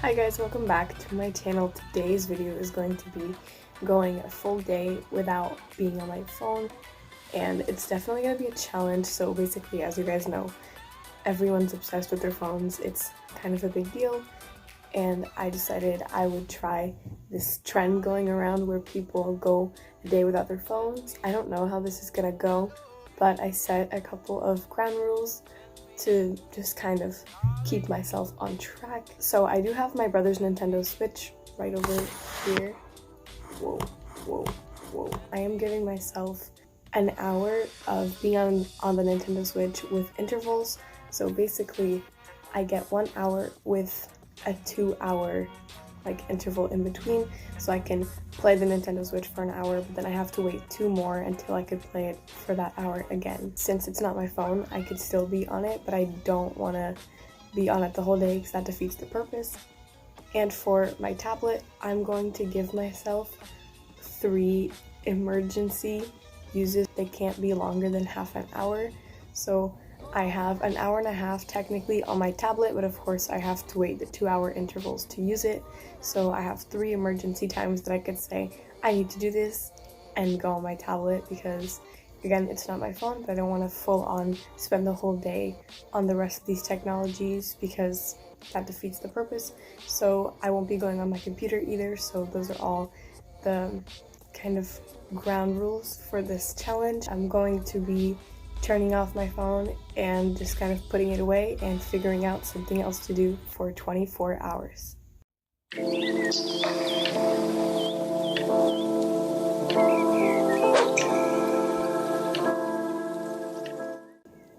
Hi guys, welcome back to my channel. Today's video is going to be going a full day without being on my phone, and it's definitely going to be a challenge. So basically, as you guys know, everyone's obsessed with their phones. It's kind of a big deal, and I decided I would try this trend going around where people go a day without their phones. I don't know how this is going to go, but I set a couple of ground rules to just kind of keep myself on track. So I do have my brother's Nintendo Switch right over here. Whoa. I am giving myself an hour of being on the Nintendo Switch with intervals. So basically I get 1 hour with a 2-hour interval in between, so I can play the Nintendo Switch for an hour, but then I have to wait 2 more until I could play it for that hour again. Since it's not my phone, I could still be on it, but I don't want to be on it the whole day because that defeats the purpose. And for my tablet, I'm going to give myself 3 emergency uses. They can't be longer than half an hour. So I have an hour and a half technically on my tablet, but of course I have to wait the 2-hour intervals to use it. So I have 3 emergency times that I could say, I need to do this, and go on my tablet, because again, it's not my phone, but I don't want to full on spend the whole day on the rest of these technologies because that defeats the purpose. So I won't be going on my computer either. So those are all the kind of ground rules for this challenge. I'm going to be turning off my phone and just kind of putting it away and figuring out something else to do for 24 hours.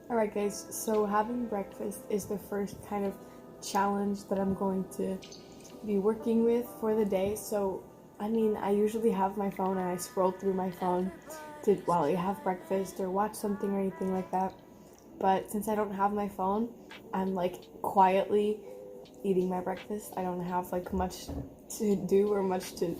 Alright guys, so having breakfast is the first kind of challenge that I'm going to be working with for the day. So I mean, I usually have my phone and I scroll through my phone while I have breakfast or watch something or anything like that. But since I don't have my phone, I'm quietly eating my breakfast. I don't have much to do or much to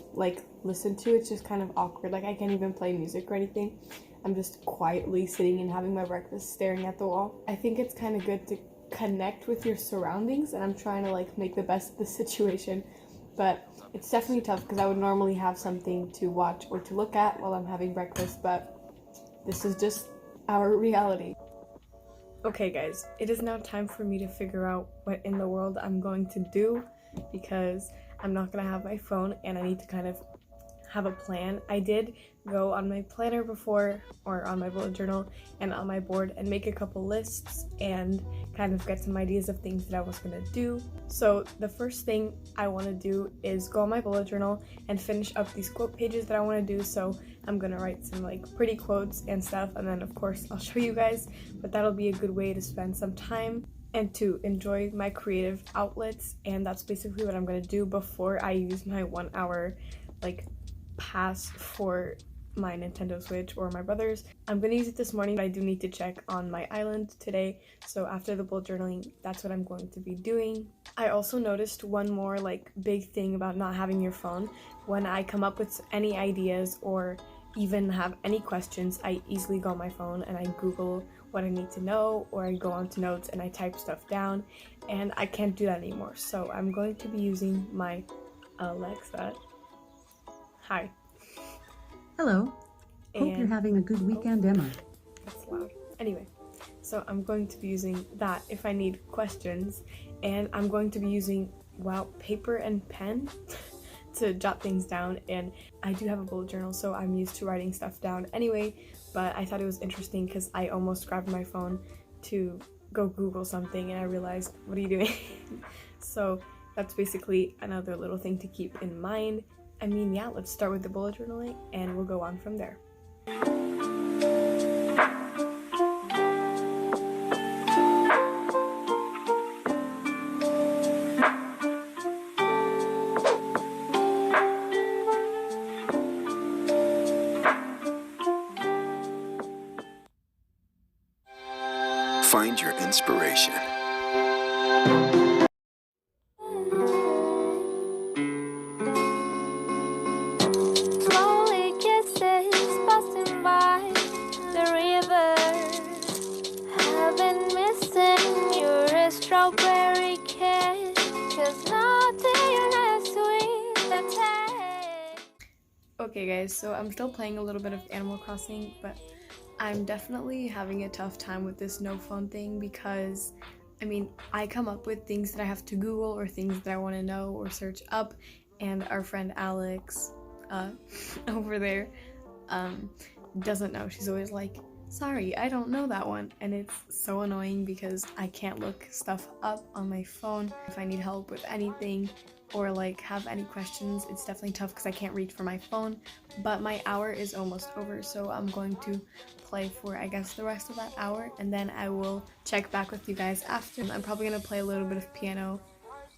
listen to. It's just kind of awkward. I can't even play music or anything. I'm just quietly sitting and having my breakfast, staring at the wall. I think it's kind of good to connect with your surroundings, and I'm trying to make the best of the situation. But it's definitely tough because I would normally have something to watch or to look at while I'm having breakfast, but this is just our reality. Okay guys, it is now time for me to figure out what in the world I'm going to do, because I'm not going to have my phone and I need to kind of have a plan. I did go on my planner before, or on my bullet journal and on my board, and make a couple lists and kind of get some ideas of things that I was gonna do. So the first thing I want to do is go on my bullet journal and finish up these quote pages that I want to do. So I'm gonna write some pretty quotes and stuff, and then of course I'll show you guys, but that'll be a good way to spend some time and to enjoy my creative outlets. And that's basically what I'm gonna do before I use my 1 hour pass for my Nintendo Switch or my brother's. I'm gonna use it this morning, but I do need to check on my island today. So after the bullet journaling, that's what I'm going to be doing. I also noticed one more big thing about not having your phone. When I come up with any ideas or even have any questions, I easily go on my phone and I Google what I need to know, or I go onto notes and I type stuff down, and I can't do that anymore. So I'm going to be using my Alexa. Hi. Hello. Hope you're having a good weekend, Emma. That's loud. Anyway, so I'm going to be using that if I need questions, and I'm going to be using, paper and pen to jot things down. And I do have a bullet journal, so I'm used to writing stuff down anyway, but I thought it was interesting because I almost grabbed my phone to go Google something and I realized, what are you doing? So that's basically another little thing to keep in mind. I mean, yeah, let's start with the bullet journaling and we'll go on from there. Find your inspiration. Strawberry kiss, 'cause nothing Okay guys, so I'm still playing a little bit of Animal Crossing, but I'm definitely having a tough time with this no phone thing because, I mean, I come up with things that I have to Google or things that I want to know or search up, and our friend Alex over there doesn't know. She's always like, sorry, I don't know that one, and it's so annoying because I can't look stuff up on my phone if I need help with anything or like have any questions. It's definitely tough because I can't reach for my phone, but my hour is almost over, so I'm going to play for I guess the rest of that hour, and then I will check back with you guys after. I'm probably gonna play a little bit of piano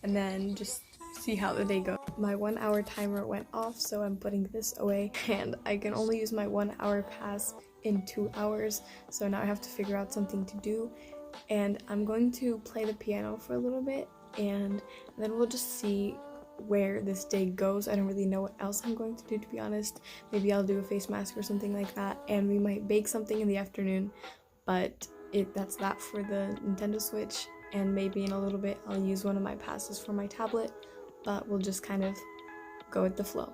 and then just see how the day goes. My 1 hour timer went off, so I'm putting this away, and I can only use my 1 hour pass in 2 hours, so now I have to figure out something to do, and I'm going to play the piano for a little bit, and then we'll just see where this day goes. I don't really know what else I'm going to do, to be honest. Maybe I'll do a face mask or something like that, and we might bake something in the afternoon, but that's that for the Nintendo Switch, and maybe in a little bit I'll use one of my passes for my tablet, but we'll just kind of go with the flow.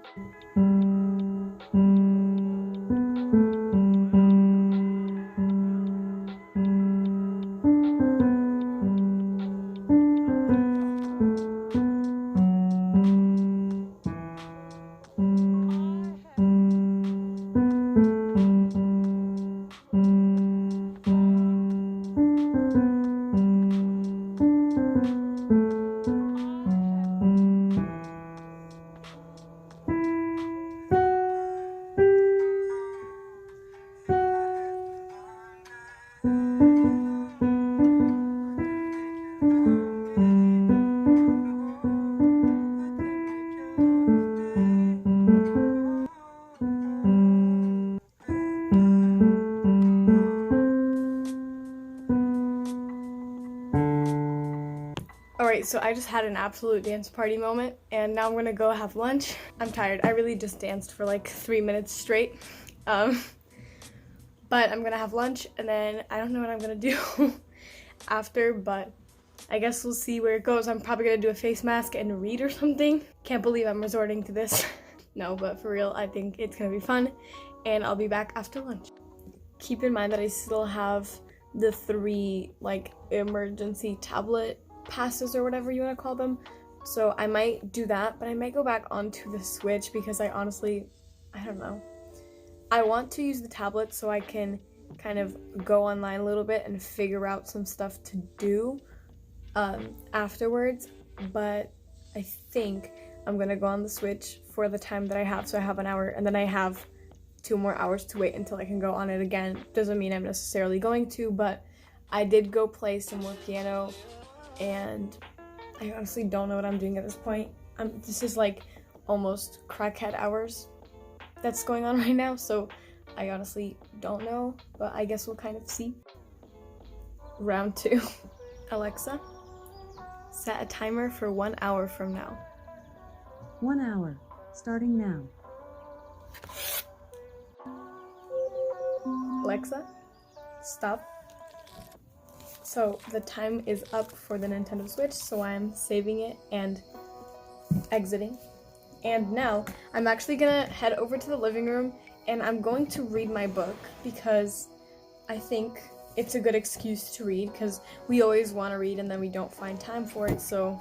Alright, so I just had an absolute dance party moment, and now I'm gonna go have lunch. I'm tired. I really just danced for like 3 minutes straight. But I'm gonna have lunch, and then I don't know what I'm gonna do after, but I guess we'll see where it goes. I'm probably gonna do a face mask and read or something. Can't believe I'm resorting to this. No, but for real, I think it's gonna be fun, and I'll be back after lunch. Keep in mind that I still have the 3 like emergency tablet passes or whatever you want to call them, so I might do that, but I might go back onto the Switch because I don't know. I want to use the tablet so I can kind of go online a little bit and figure out some stuff to do afterwards, but I think I'm gonna go on the Switch for the time that I have, so I have an hour, and then I have 2 more hours to wait until I can go on it again. Doesn't mean I'm necessarily going to, but I did go play some more piano, and I honestly don't know what I'm doing at this point. This is like almost crackhead hours that's going on right now, so I honestly don't know, but I guess we'll kind of see. Round 2. Alexa, set a timer for 1 hour from now. 1 hour, starting now. Alexa, stop. So the time is up for the Nintendo Switch, so I'm saving it and exiting. And now I'm actually gonna head over to the living room, and I'm going to read my book because I think it's a good excuse to read, because we always want to read and then we don't find time for it. So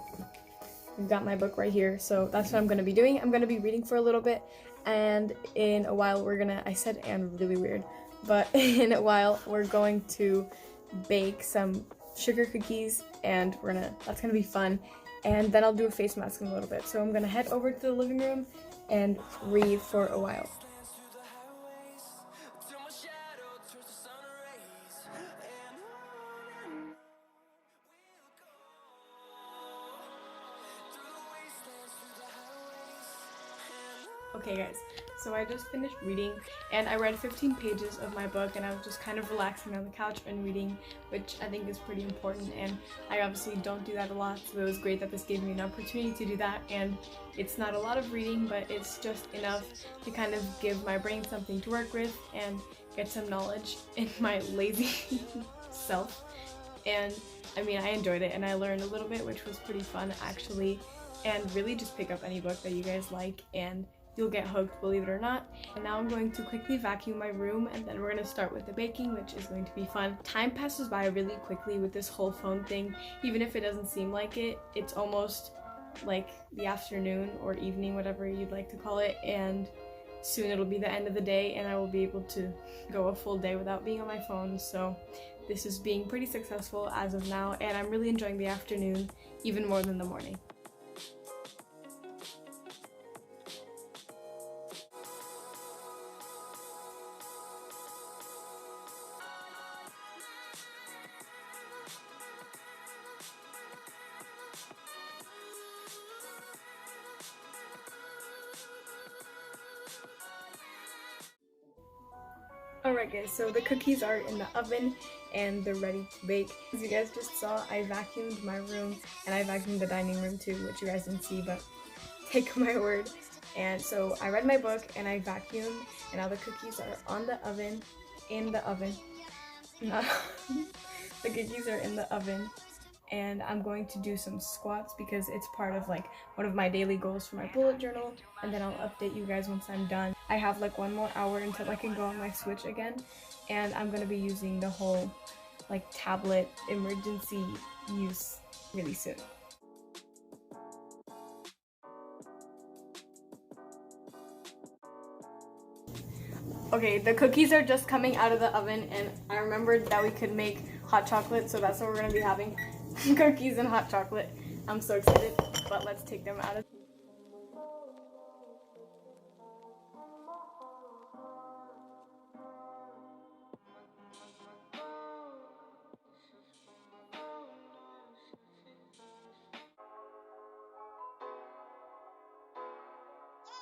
I've got my book right here, so that's what I'm gonna be doing. I'm gonna be reading for a little bit, and in a while I said and really weird, but in a while we're going to bake some sugar cookies, and that's gonna be fun, and then I'll do a face mask in a little bit. So I'm gonna head over to the living room and read for a while. Okay guys, so I just finished reading, and I read 15 pages of my book, and I was just kind of relaxing on the couch and reading, which I think is pretty important, and I obviously don't do that a lot, so it was great that this gave me an opportunity to do that. And it's not a lot of reading, but it's just enough to kind of give my brain something to work with and get some knowledge in my lazy self. And I mean, I enjoyed it, and I learned a little bit, which was pretty fun actually. And really just pick up any book that you guys like and you'll get hooked, believe it or not. And now I'm going to quickly vacuum my room, and then we're going to start with the baking, which is going to be fun. Time passes by really quickly with this whole phone thing. Even if it doesn't seem like it, it's almost like the afternoon or evening, whatever you'd like to call it, and soon it'll be the end of the day and I will be able to go a full day without being on my phone. So this is being pretty successful as of now, and I'm really enjoying the afternoon even more than the morning. Alright guys, so the cookies are in the oven and they're ready to bake. As you guys just saw, I vacuumed my room and I vacuumed the dining room too, which you guys didn't see, but take my word. And so I read my book and I vacuumed, and now the cookies are in the oven. The cookies are in the oven, and I'm going to do some squats because it's part of like one of my daily goals for my bullet journal, and then I'll update you guys once I'm done. I have like 1 more hour until I can go on my Switch again, and I'm gonna be using the whole like tablet emergency use really soon. Okay, the cookies are just coming out of the oven, and I remembered that we could make hot chocolate, so that's what we're gonna be having. Cookies and hot chocolate. I'm so excited, but let's take them out of.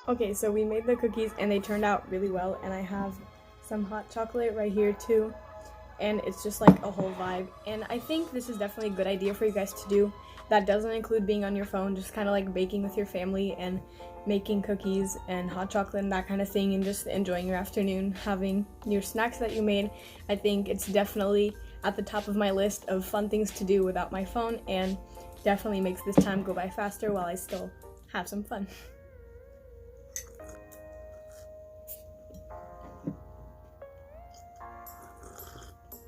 Okay, so we made the cookies and they turned out really well, and I have some hot chocolate right here too, and it's just like a whole vibe. And I think this is definitely a good idea for you guys to do. That doesn't include being on your phone, just kind of like baking with your family and making cookies and hot chocolate and that kind of thing, and just enjoying your afternoon, having your snacks that you made. I think it's definitely at the top of my list of fun things to do without my phone, and definitely makes this time go by faster while I still have some fun.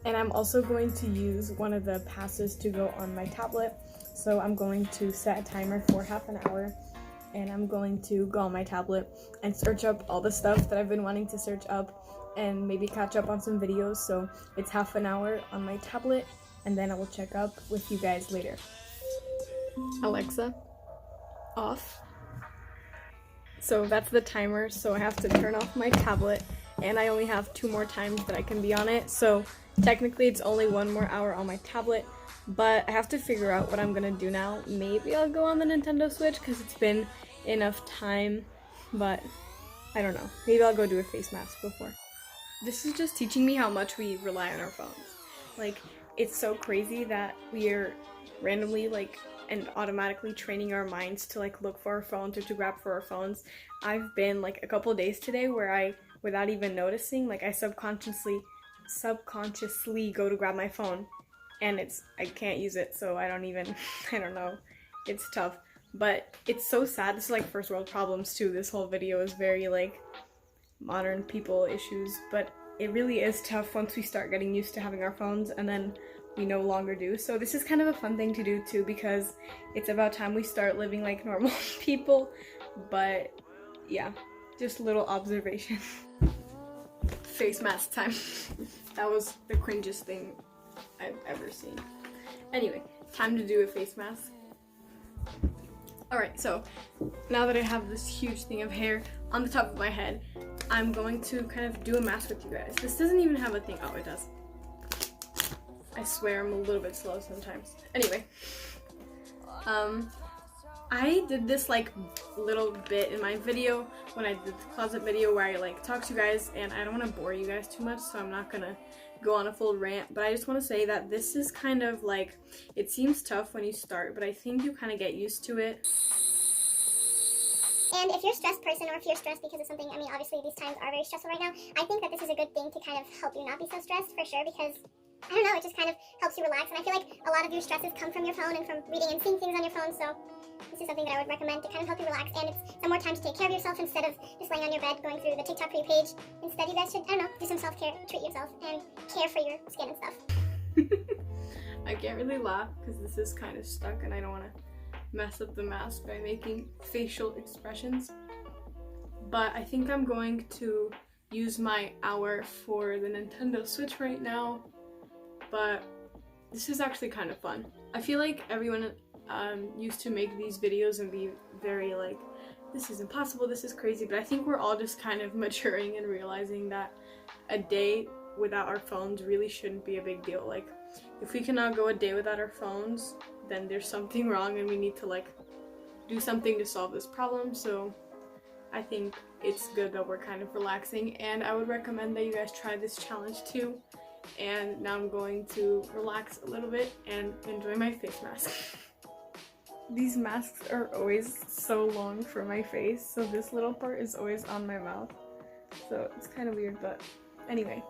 And I'm also going to use one of the passes to go on my tablet. So I'm going to set a timer for half an hour, and I'm going to go on my tablet and search up all the stuff that I've been wanting to search up and maybe catch up on some videos. So it's half an hour on my tablet, and then I will check up with you guys later. Alexa, off. So that's the timer, so I have to turn off my tablet, and I only have 2 more times that I can be on it. So technically it's only 1 more hour on my tablet, but I have to figure out what I'm gonna do now. Maybe I'll go on the Nintendo Switch because it's been enough time, but I don't know. Maybe I'll go do a face mask before. This is just teaching me how much we rely on our phones. Like, it's so crazy that we are randomly like and automatically training our minds to like look for our phones or to grab for our phones. I've been like a couple days today where I, without even noticing, like I subconsciously go to grab my phone, and I can't use it, so I don't know, it's tough. But it's so sad. This is like first world problems too. This whole video is very like modern people issues, but it really is tough once we start getting used to having our phones and then we no longer do. So this is kind of a fun thing to do too, because it's about time we start living like normal people. But yeah, just a little observation. Face mask time. That was the cringiest thing I've ever seen. Anyway, time to do a face mask. Alright, so now that I have this huge thing of hair on the top of my head, I'm going to kind of do a mask with you guys. This doesn't even have a thing. Oh, it does. I swear I'm a little bit slow sometimes. Anyway, I did this like little bit in my video when I did the closet video where I like talk to you guys, and I don't want to bore you guys too much, so I'm not gonna go on a full rant, but I just want to say that this is kind of like, it seems tough when you start, but I think you kind of get used to it. And if you're a stressed person, or if you're stressed because of something, I mean, obviously these times are very stressful right now, I think that this is a good thing to kind of help you not be so stressed, for sure, because I don't know, it just kind of helps you relax. And I feel like a lot of your stresses come from your phone and from reading and seeing things on your phone. So this is something that I would recommend to kind of help you relax. And it's some more time to take care of yourself instead of just laying on your bed going through the TikTok for you page. Instead, you guys should, I don't know, do some self-care, treat yourself, and care for your skin and stuff. I can't really laugh because this is kind of stuck and I don't want to mess up the mask by making facial expressions. But I think I'm going to use my hour for the Nintendo Switch right now. But this is actually kind of fun. I feel like everyone used to make these videos and be very like, this is impossible, this is crazy, but I think we're all just kind of maturing and realizing that a day without our phones really shouldn't be a big deal. Like, if we cannot go a day without our phones, then there's something wrong and we need to like do something to solve this problem. So I think it's good that we're kind of relaxing, and I would recommend that you guys try this challenge too. And now I'm going to relax a little bit and enjoy my face mask. These masks are always so long for my face, so this little part is always on my mouth. So it's kind of weird, but anyway,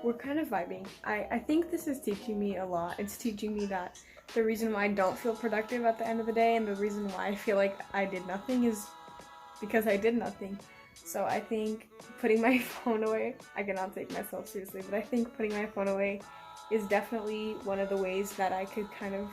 we're kind of vibing. I think this is teaching me a lot. It's teaching me that the reason why I don't feel productive at the end of the day and the reason why I feel like I did nothing is because I did nothing. So I think putting my phone away, I cannot take myself seriously, but I think putting my phone away is definitely one of the ways that I could kind of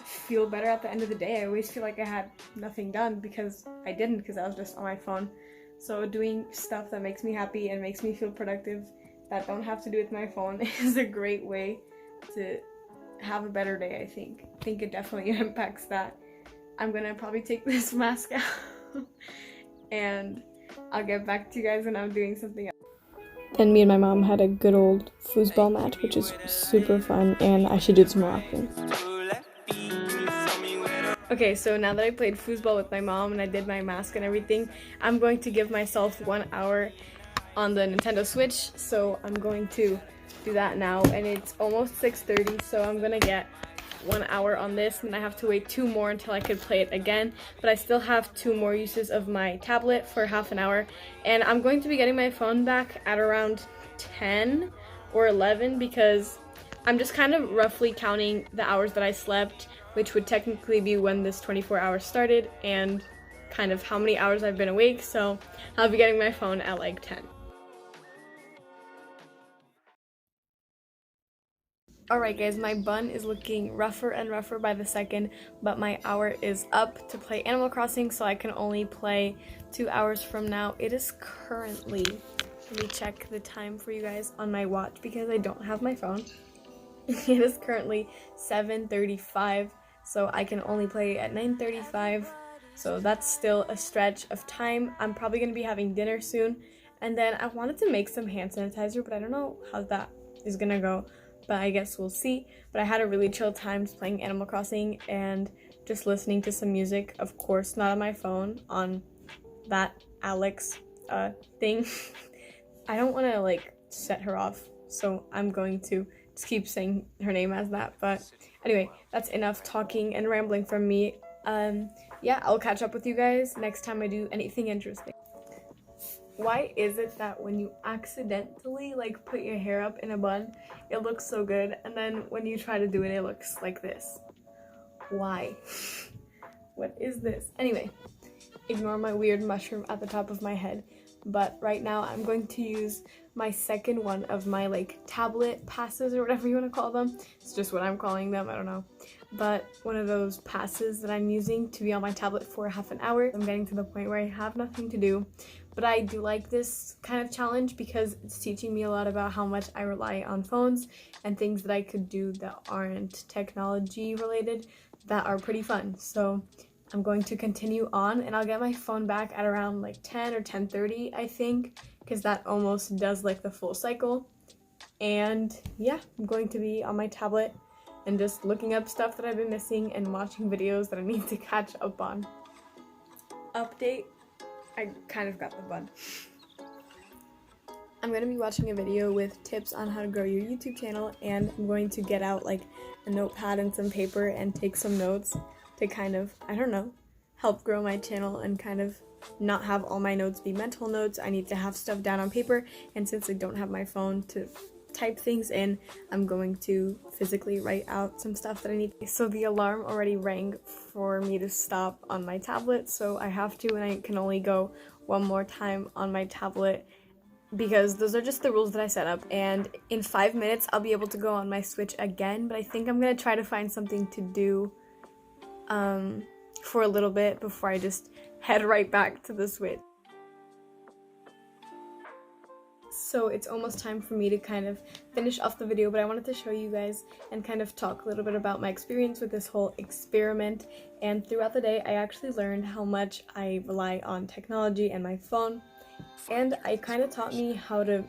feel better at the end of the day. I always feel like I had nothing done because I didn't, because I was just on my phone. So doing stuff that makes me happy and makes me feel productive that don't have to do with my phone is a great way to have a better day, I think. I think it definitely impacts that. I'm gonna probably take this mask out and I'll get back to you guys when I'm doing something else. Then me and my mom had a good old foosball match, which is super fun, and I should do this more often. Okay, so now that I played foosball with my mom and I did my mask and everything, I'm going to give myself 1 hour on the Nintendo Switch, so I'm going to do that now, and it's almost 6:30, so I'm gonna get 1 hour on this, and I have to wait 2 more until I could play it again, but I still have 2 more uses of my tablet for half an hour, and I'm going to be getting my phone back at around 10 or 11 because I'm just kind of roughly counting the hours that I slept, which would technically be when this 24 hours started, and kind of how many hours I've been awake, so I'll be getting my phone at like 10. Alright guys, my bun is looking rougher and rougher by the second, but my hour is up to play Animal Crossing, so I can only play 2 hours from now. It is currently, let me check the time for you guys on my watch because I don't have my phone. It is currently 7:35, so I can only play at 9:35, so that's still a stretch of time. I'm probably going to be having dinner soon, and then I wanted to make some hand sanitizer, but I don't know how that is going to go. But I guess we'll see. But I had a really chill time just playing Animal Crossing and just listening to some music. Of course, not on my phone, on that Alex thing. I don't want to like set her off, so I'm going to just keep saying her name as that. But anyway, that's enough talking and rambling from me. Yeah, I'll catch up with you guys next time I do anything interesting. Why is it that when you accidentally like put your hair up in a bun, it looks so good, and then when you try to do it, it looks like this? Why? What is this? Anyway, ignore my weird mushroom at the top of my head. But right now I'm going to use my second one of my like tablet passes or whatever you want to call them. It's just what I'm calling them, I don't know. But one of those passes that I'm using to be on my tablet for half an hour. I'm getting to the point where I have nothing to do. But I do like this kind of challenge because it's teaching me a lot about how much I rely on phones and things that I could do that aren't technology related that are pretty fun. So I'm going to continue on, and I'll get my phone back at around like 10 or 10:30, I think, because that almost does like the full cycle. And yeah, I'm going to be on my tablet and just looking up stuff that I've been missing and watching videos that I need to catch up on. Update, I kind of got the bun. I'm going to be watching a video with tips on how to grow your YouTube channel, and I'm going to get out like a notepad and some paper and take some notes to kind of, I don't know, help grow my channel and kind of not have all my notes be mental notes. I need to have stuff down on paper, and since I don't have my phone to type things in, I'm going to physically write out some stuff that I need. So the alarm already rang for me to stop on my tablet, so I have to, and I can only go one more time on my tablet because those are just the rules that I set up. And in 5 minutes I'll be able to go on my Switch again, but I think I'm gonna try to find something to do for a little bit before I just head right back to the Switch. So it's almost time for me to kind of finish off the video, but I wanted to show you guys and kind of talk a little bit about my experience with this whole experiment. And throughout the day, I actually learned how much I rely on technology and my phone, and it kind of taught me how to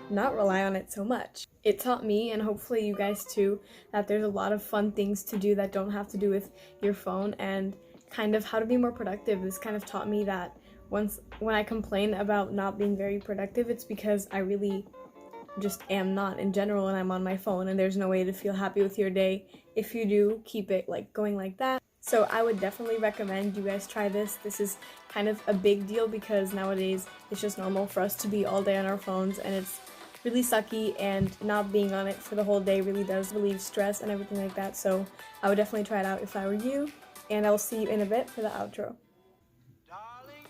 not rely on it so much. It taught me, and hopefully you guys too, that there's a lot of fun things to do that don't have to do with your phone, and kind of how to be more productive. This kind of taught me that when I complain about not being very productive, it's because I really just am not in general, and I'm on my phone, and there's no way to feel happy with your day if you do keep it like going like that. So I would definitely recommend you guys try this. This is kind of a big deal because nowadays it's just normal for us to be all day on our phones, and it's really sucky, and not being on it for the whole day really does relieve stress and everything like that. So I would definitely try it out if I were you, and I'll see you in a bit for the outro.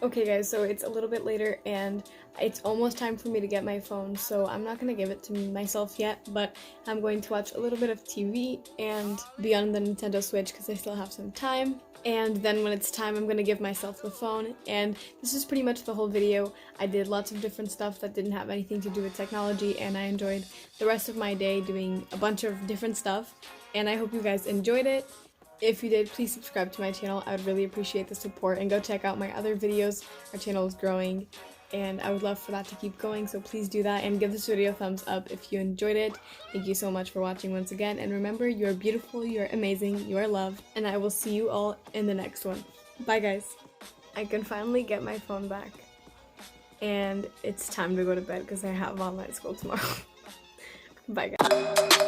Okay guys, so it's a little bit later and it's almost time for me to get my phone, so I'm not gonna give it to myself yet, but I'm going to watch a little bit of TV and be on the Nintendo Switch because I still have some time. And then when it's time, I'm gonna give myself the phone. And this is pretty much the whole video. I did lots of different stuff that didn't have anything to do with technology, and I enjoyed the rest of my day doing a bunch of different stuff, and I hope you guys enjoyed it. If you did, please subscribe to my channel. I would really appreciate the support, and go check out my other videos. Our channel is growing and I would love for that to keep going, so please do that and give this video a thumbs up if you enjoyed it. Thank you so much for watching once again, and remember, you are beautiful, you are amazing, you are loved, and I will see you all in the next one. Bye guys. I can finally get my phone back and it's time to go to bed because I have online school tomorrow. Bye guys.